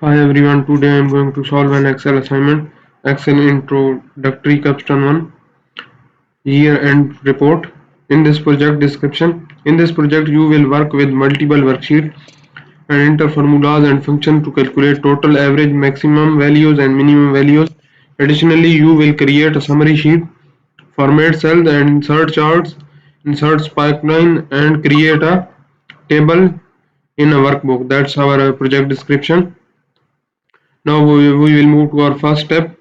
Hi everyone, today I am going to solve an Excel assignment, Excel Introductory Capstone 1 Year End Report. In this project description, in this project you will work with multiple worksheets and enter formulas and functions to calculate total, average, maximum values and minimum values. Additionally, you will create a summary sheet, format cells and insert charts, insert pipeline and create a table in a workbook. That's our project description. Now we will move to our first step.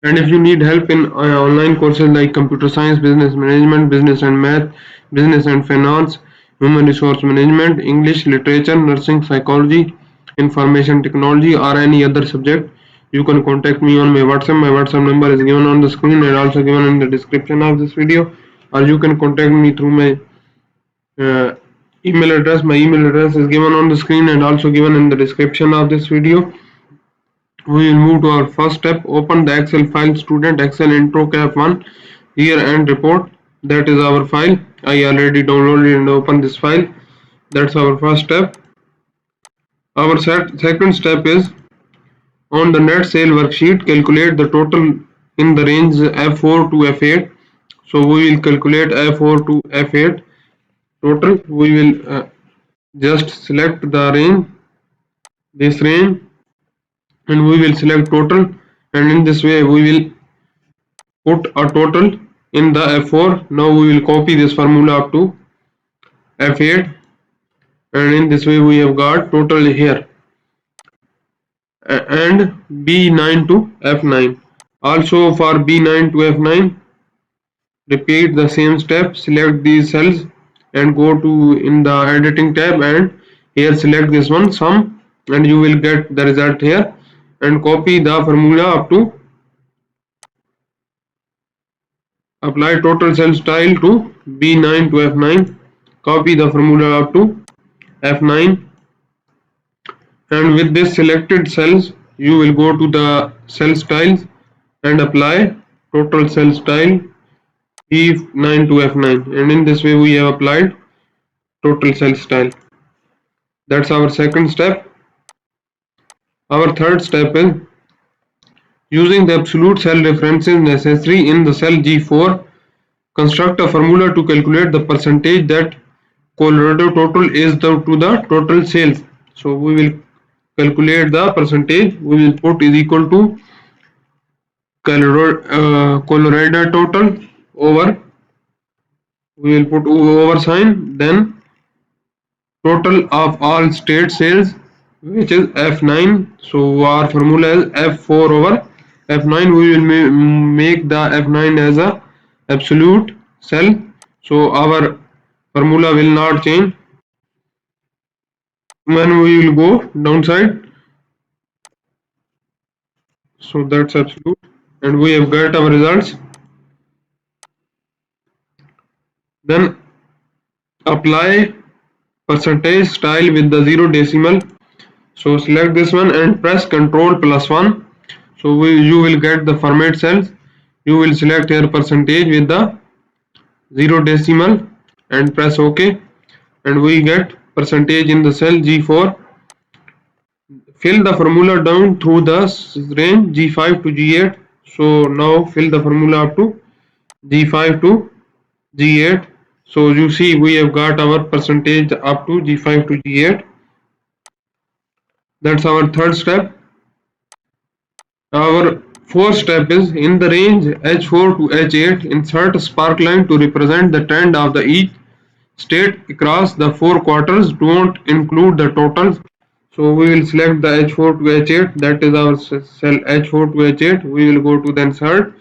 And if you need help in online courses like computer science, business management, business and math, business and finance, human resource management, English, literature, nursing, psychology, information technology, or any other subject, you can contact me on my WhatsApp. My WhatsApp number is given on the screen and also given in the description of this video, or you can contact me through my uh, email address. My email address is given on the screen and also given in the description of this video. We will move to our first step. Open the Excel file student Excel intro cap 1 year end report. That is our file. I already downloaded and opened this file. That's our first step. Our second step is on the net sale worksheet, calculate the total in the range F4 to F8. So we will calculate F4 to F8 total. We will just select the range, this range, and we will select total, and in this way we will put a total in the F4. Now we will copy this formula up to F8, and in this way we have got total here, and B9 to F9. Also for B9 to F9, repeat the same step. Select these cells and go to in the editing tab, and here select this one sum, and you will get the result here, and copy the formula up to apply total cell style to B9 to F9. Copy the formula up to F9, and with this selected cells you will go to the cell styles and apply total cell style B9 to F9, and in this way we have applied total cell style. That's our second step. Our third step is using the absolute cell references necessary in the cell G4, construct a formula to calculate the percentage that Colorado total is to the total sales. So we will calculate the percentage. We will put is equal to Colorado total over, we will put over sign, then total of all state sales, which is F9. So our formula is F4 over F9. We will make the F9 as a absolute cell, so our formula will not change when we will go downside. So that's absolute, and we have got our results. Then apply percentage style with the 0 decimal. So select this one and press Ctrl plus 1. So you will get the format cells. You will select here percentage with the 0 decimal and press OK, and we get percentage in the cell G4. Fill the formula down through the range G5 to G8. So now fill the formula up to G5 to G8. So you see we have got our percentage up to G5 to G8. That's our third step. Our fourth step is in the range H4 to H8, insert a spark line to represent the trend of the each state across the 4 quarters. Don't include the totals. So we will select the H4 to H8, that is our cell H4 to H8. We will go to the insert.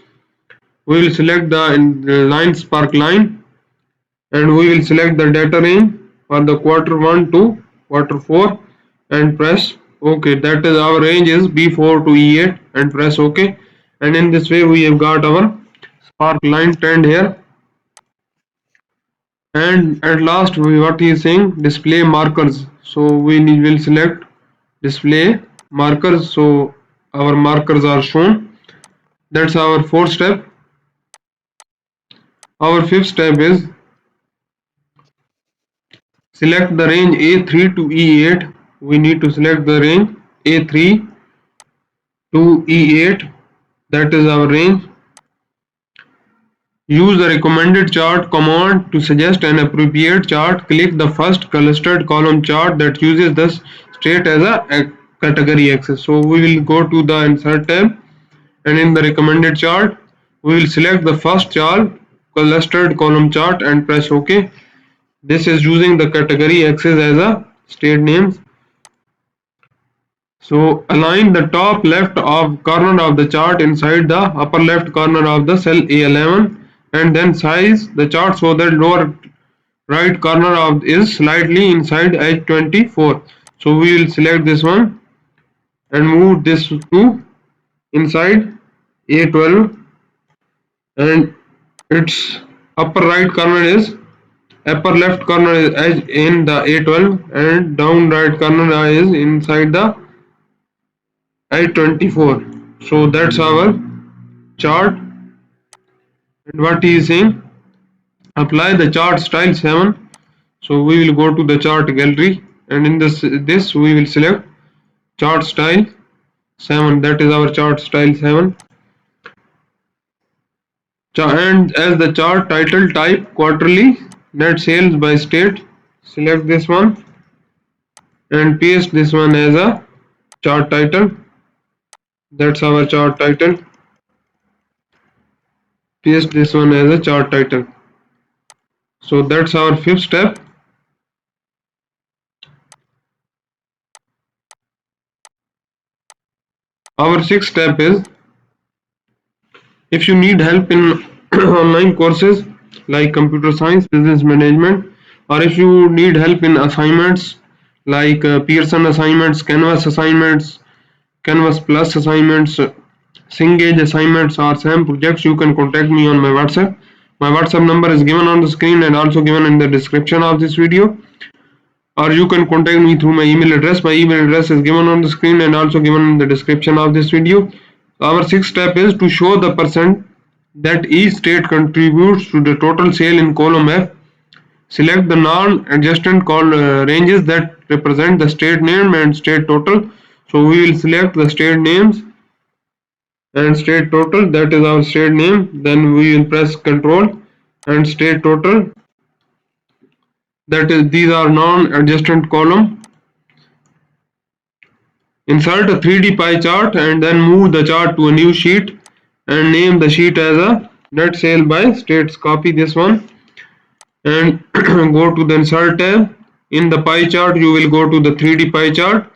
We will select the line spark line, and we will select the data range for the quarter 1 to quarter 4 and press OK. That is our range is B4 to E8 and press OK, and in this way we have got our spark line trend here. And at last what he is saying, display markers. So we will select display markers, so our markers are shown. That's our fourth step. Our fifth step is select the range A3 to E8. We need to select the range A3 to E8, that is our range. Use the recommended chart command to suggest an appropriate chart. Click the first clustered column chart that uses the state as a category axis. So we will go to the insert tab, and in the recommended chart we will select the first chart, clustered column chart, and press OK. This is using the category axis as a state name. So align the top left of corner of the chart inside the upper left corner of the cell A11, and then size the chart so that lower right corner of is slightly inside H24. So we will select this one and move this to inside A12, and its upper right corner is upper left corner is in the A12, and down right corner is inside the I-24. So that's our chart. And what he is saying, apply the chart style 7. So we will go to the chart gallery, and in this we will select chart style 7. That is our chart style 7. And as the chart title, type quarterly net sales by state. Select this one and paste this one as a chart title. That's our chart title. Paste this one as a chart title. So that's our fifth step. Our sixth step is, if you need help in online courses like computer science, business management, or if you need help in assignments like Pearson assignments, Canvas Plus assignments, Cengage assignments, or SAM projects, you can contact me on my WhatsApp. My WhatsApp number is given on the screen and also given in the description of this video. Or you can contact me through my email address. My email address is given on the screen and also given in the description of this video. Our sixth step is to show the percent that each state contributes to the total sale in column F. Select the non-adjacent ranges that represent the state name and state total. So we will select the state names and state total, that is our state name. Then we will press Control and state total, that is these are non-adjacent column. Insert a 3D pie chart and then move the chart to a new sheet and name the sheet as a net sale by states. Copy this one and go to the insert tab. In the pie chart you will go to the 3D pie chart.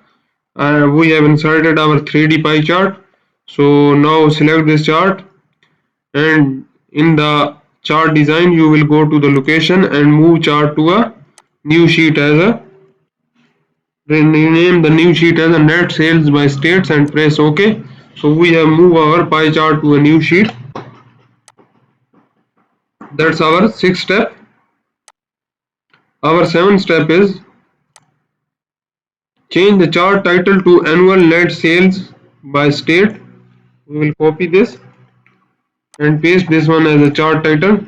We have inserted our 3D pie chart. So now select this chart, and in the chart design you will go to the location and move chart to a new sheet as a rename the new sheet as a net sales by states and press OK. So we have moved our pie chart to a new sheet. That's our sixth step. Our seventh step is change the chart title to annual net sales by state. We will copy this and paste this one as a chart title.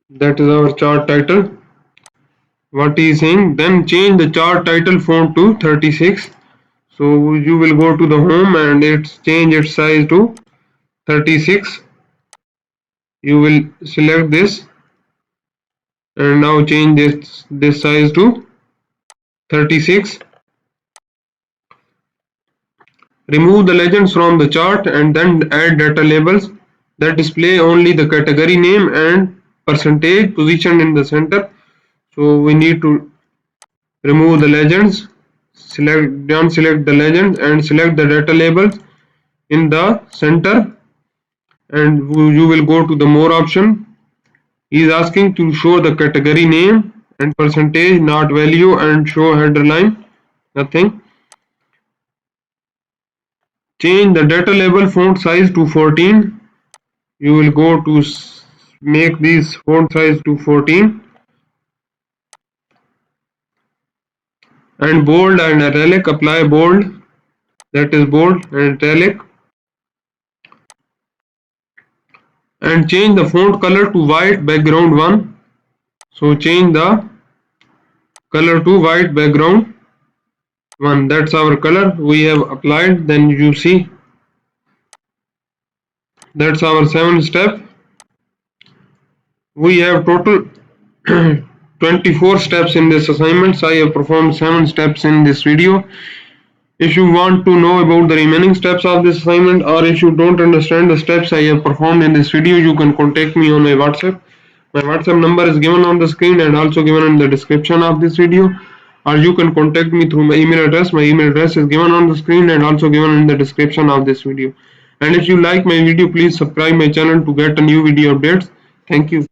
That is our chart title. What he is saying, then change the chart title font to 36. So you will go to the home and change its size to 36. You will select this and now change this size to 36. Remove the legends from the chart and then add data labels that display only the category name and percentage positioned in the center. So we need to remove the legends. Select the legend and select the data labels in the center, and you will go to the more option. He is asking to show the category name and percentage, not value, and show header line, nothing. Change the data label font size to 14. You will go to make this font size to 14, and bold and italic, apply bold, that is bold and italic, and change the font color to white background 1. So change the color 2 white background 1. That's our color we have applied. Then you see that's our 7 step. We have total 24 steps in this assignment. I have performed 7 steps in this video. If you want to know about the remaining steps of this assignment, or if you don't understand the steps I have performed in this video, you can contact me on my WhatsApp. My WhatsApp number is given on the screen and also given in the description of this video. Or you can contact me through my email address. My email address is given on the screen and also given in the description of this video. And if you like my video, please subscribe my channel to get a new video updates. Thank you.